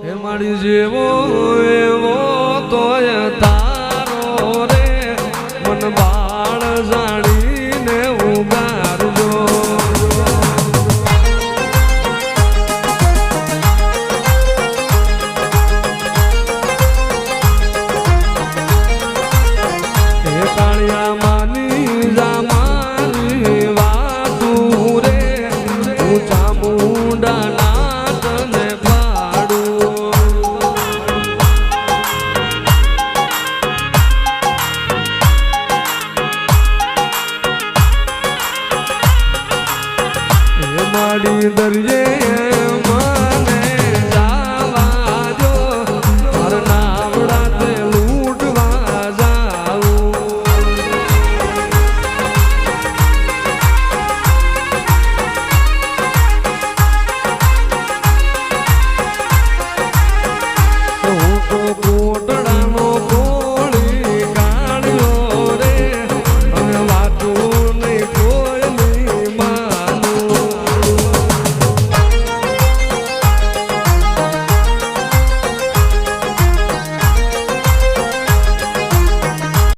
હે મારી જેવો એવો તોય તારો રે મન બાળ જાણીને ઉગારજો હે કાળિયા માની જામાની વાતું રે હું ચામુંડાના માડી દરિયે મને જાવા દો મારા નાવડા તે લૂંટવા જાઉં હું તો કોટ